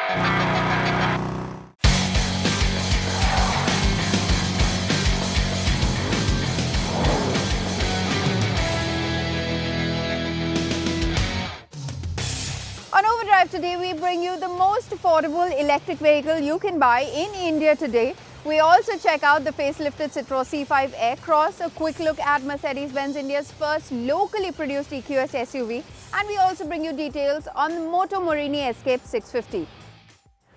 On Overdrive today, we bring you the most affordable electric vehicle you can buy in India today. We also check out the facelifted Citroën C5 Aircross, a quick look at Mercedes-Benz India's first locally produced EQS SUV, and we also bring you details on the Moto Morini Escape 650.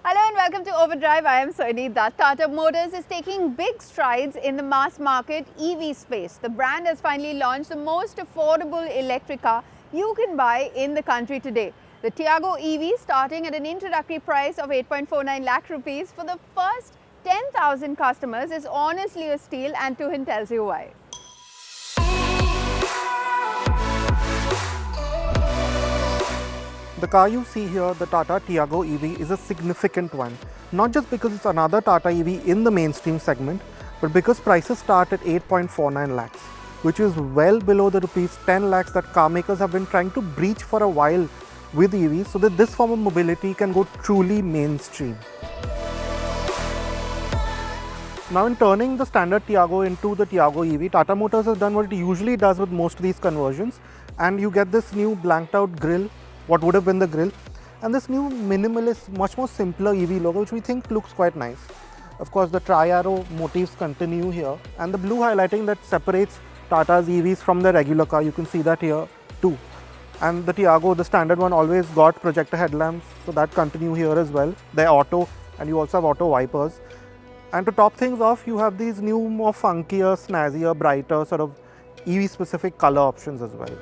Hello and welcome to Overdrive. I am Soini. Tata Motors is taking big strides in the mass market EV space. The brand has finally launched the most affordable electric car you can buy in the country today. The Tiago EV, starting at an introductory price of 8.49 lakh rupees for the first 10,000 customers, is honestly a steal, and Tuhin tells you why. The car you see here, the Tata Tiago EV, is a significant one, not just because it's another Tata EV in the mainstream segment, but because prices start at 8.49 lakhs, which is well below the rupees 10 lakhs that car makers have been trying to breach for a while with EVs, so that this form of mobility can go truly mainstream. Now, in turning the standard Tiago into the Tiago EV, Tata Motors has done what it usually does with most of these conversions, and you get this new blanked out grille, what would have been the grille, and this new minimalist, much more simpler EV logo, which we think looks quite nice. Of course, the tri-arrow motifs continue here, and the blue highlighting that separates Tata's EVs from the regular car, you can see that here too. And the Tiago, the standard one, always got projector headlamps, so that continue here as well. They're auto, and you also have auto wipers. And to top things off, you have these new, more funkier, snazzier, brighter, sort of EV-specific color options as well.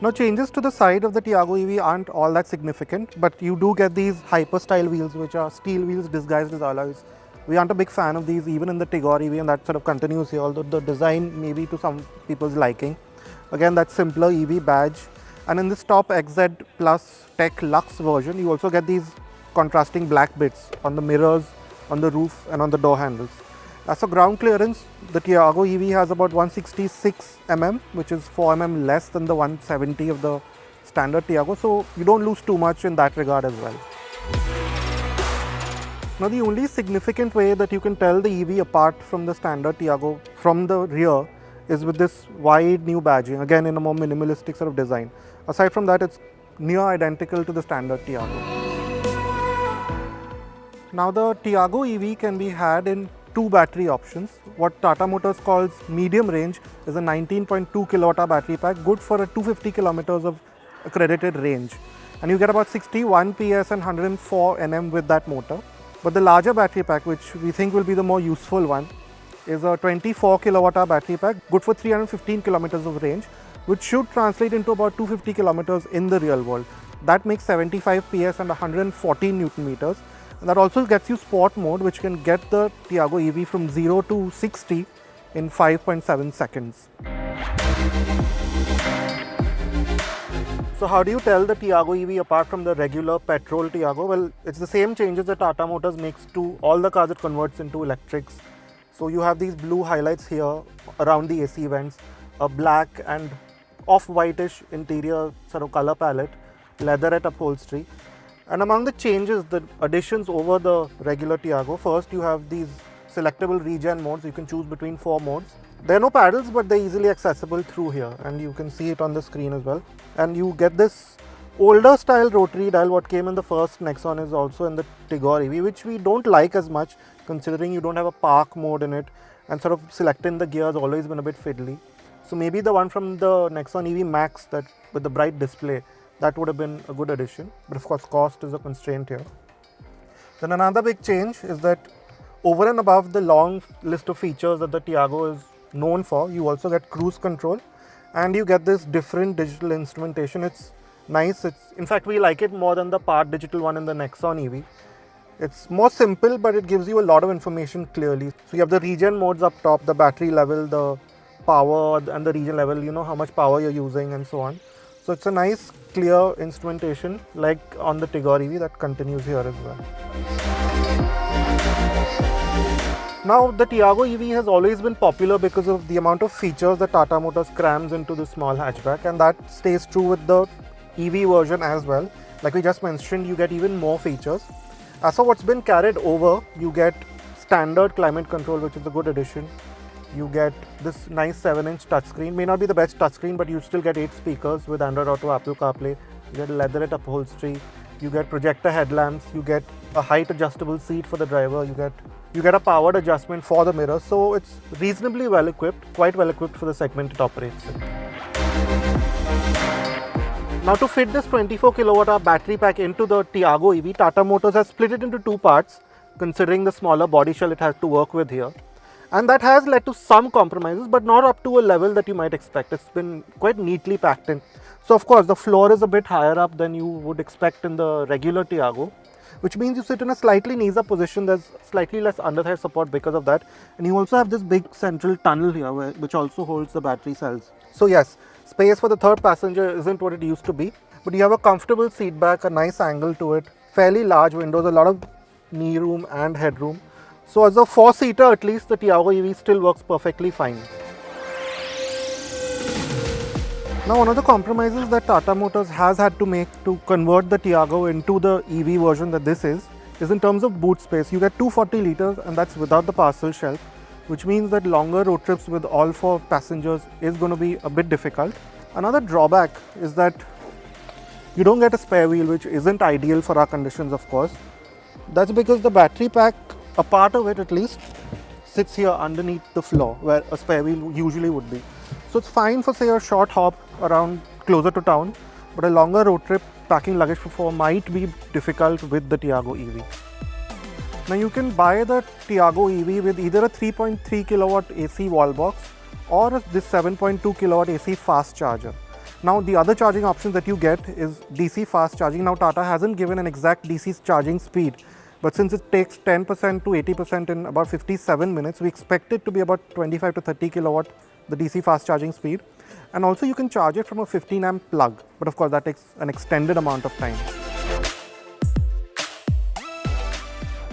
Now, changes to the side of the Tiago EV aren't all that significant, but you do get these hyper-style wheels, which are steel wheels disguised as alloys. We aren't a big fan of these, even in the Tigor EV, and that sort of continues here, although the design may be to some people's liking. Again, that simpler EV badge, and in this top XZ Plus Tech Luxe version, you also get these contrasting black bits on the mirrors, on the roof, and on the door handles. As for ground clearance, the Tiago EV has about 166 mm, which is 4 mm less than the 170 of the standard Tiago, so you don't lose too much in that regard as well. Now, the only significant way that you can tell the EV apart from the standard Tiago from the rear is with this wide new badging, again in a more minimalistic sort of design. Aside from that, it's near identical to the standard Tiago. Now, the Tiago EV can be had in two battery options. What Tata Motors calls medium range is a 19.2 kilowatt battery pack, good for a 250 kilometers of accredited range. And you get about 61 PS and 104 Nm with that motor. But the larger battery pack, which we think will be the more useful one, is a 24 kilowatt battery pack, good for 315 kilometers of range, which should translate into about 250 kilometers in the real world. That makes 75 PS and 114 Newton meters. And that also gets you sport mode, which can get the Tiago EV from 0 to 60 in 5.7 seconds. So how do you tell the Tiago EV apart from the regular petrol Tiago? Well, it's the same changes that Tata Motors makes to all the cars it converts into electrics. So you have these blue highlights here around the AC vents, a black and off-whitish interior sort of color palette, leatherette upholstery. And among the changes, the additions over the regular Tiago, first you have these selectable regen modes. You can choose between 4 modes. There are no paddles, but they're easily accessible through here, and you can see it on the screen as well. And you get this older style rotary dial. What came in the first Nexon is also in the Tigor EV, which we don't like as much, considering you don't have a park mode in it, and sort of selecting the gears always been a bit fiddly. So maybe the one from the Nexon EV Max, that with the bright display, that would have been a good addition. But of course, cost is a constraint here. Then another big change is that over and above the long list of features that the Tiago is known for, you also get cruise control, and you get this different digital instrumentation. It's nice. In fact, we like it more than the part digital one in the Nexon EV. It's more simple, but it gives you a lot of information clearly. So you have the regen modes up top, the battery level, the power and the regen level, you know how much power you're using and so on. So it's a nice clear instrumentation like on the Tigor EV that continues here as well. Now, the Tiago EV has always been popular because of the amount of features that Tata Motors crams into the small hatchback, and that stays true with the EV version as well. Like we just mentioned, you get even more features. As for what's been carried over, you get standard climate control, which is a good addition. You get this nice 7-inch touchscreen. May not be the best touchscreen, but you still get 8 speakers with Android Auto, Apple CarPlay. You get leatherette upholstery. You get projector headlamps. You get a height adjustable seat for the driver. You get a powered adjustment for the mirror. So it's reasonably well equipped, quite well equipped for the segment it operates in. Now to fit this 24 kWh battery pack into the Tiago EV, Tata Motors has split it into 2 parts, considering the smaller body shell it has to work with here. And that has led to some compromises, but not up to a level that you might expect. It's been quite neatly packed in. So of course, the floor is a bit higher up than you would expect in the regular Tiago, which means you sit in a slightly knees-up position. There's slightly less under-thigh support because of that. And you also have this big central tunnel here, which also holds the battery cells. So yes, space for the third passenger isn't what it used to be, but you have a comfortable seat back, a nice angle to it, fairly large windows, a lot of knee room and headroom. So as a 4-seater, at least the Tiago EV still works perfectly fine. Now one of the compromises that Tata Motors has had to make to convert the Tiago into the EV version that this is in terms of boot space. You get 240 litres and that's without the parcel shelf, which means that longer road trips with all 4 passengers is going to be a bit difficult. Another drawback is that you don't get a spare wheel, which isn't ideal for our conditions, of course. That's because the battery pack, a part of it at least, sits here underneath the floor where a spare wheel usually would be. So it's fine for, say, a short hop around closer to town, but a longer road trip packing luggage for 4 might be difficult with the Tiago EV. Now you can buy the Tiago EV with either a 3.3 kilowatt AC wall box or this 7.2 kilowatt AC fast charger. Now the other charging options that you get is DC fast charging. Now Tata hasn't given an exact DC charging speed, but since it takes 10% to 80% in about 57 minutes, we expect it to be about 25 to 30 kilowatt, the DC fast charging speed. And also you can charge it from a 15 amp plug, but of course that takes an extended amount of time.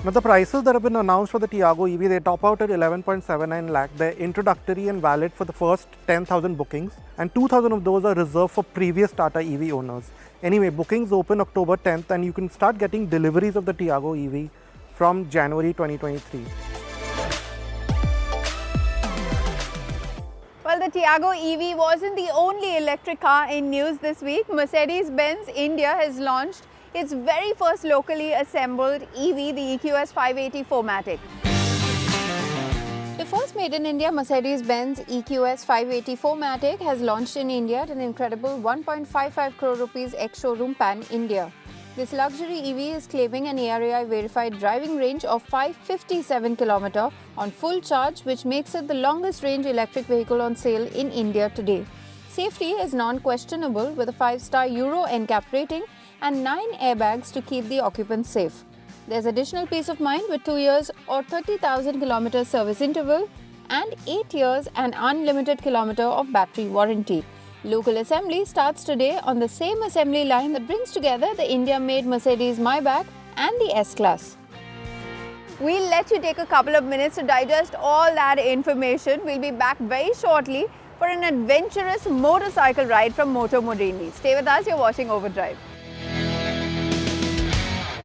Now the prices that have been announced for the Tiago EV, they top out at 11.79 lakh. They're introductory and valid for the first 10,000 bookings, and 2,000 of those are reserved for previous Tata EV owners. Anyway, bookings open October 10th and you can start getting deliveries of the Tiago EV from January 2023. Well, the Tiago EV wasn't the only electric car in news this week. Mercedes-Benz India has launched its very first locally assembled EV, the EQS 580 4MATIC. The first made in India Mercedes-Benz EQS 580 4MATIC has launched in India at an incredible 1.55 crore rupees ex-showroom pan-India. This luxury EV is claiming an ARAI verified driving range of 557 km on full charge, which makes it the longest range electric vehicle on sale in India today. Safety is non-questionable with a 5-star Euro NCAP rating and 9 airbags to keep the occupants safe. There's additional peace of mind with 2 years or 30,000 km service interval and 8 years and unlimited kilometer of battery warranty. Local assembly starts today on the same assembly line that brings together the India-made Mercedes Maybach and the S-Class. We'll let you take a couple of minutes to digest all that information. We'll be back very shortly for an adventurous motorcycle ride from Moto Morini. Stay with us, you're watching Overdrive.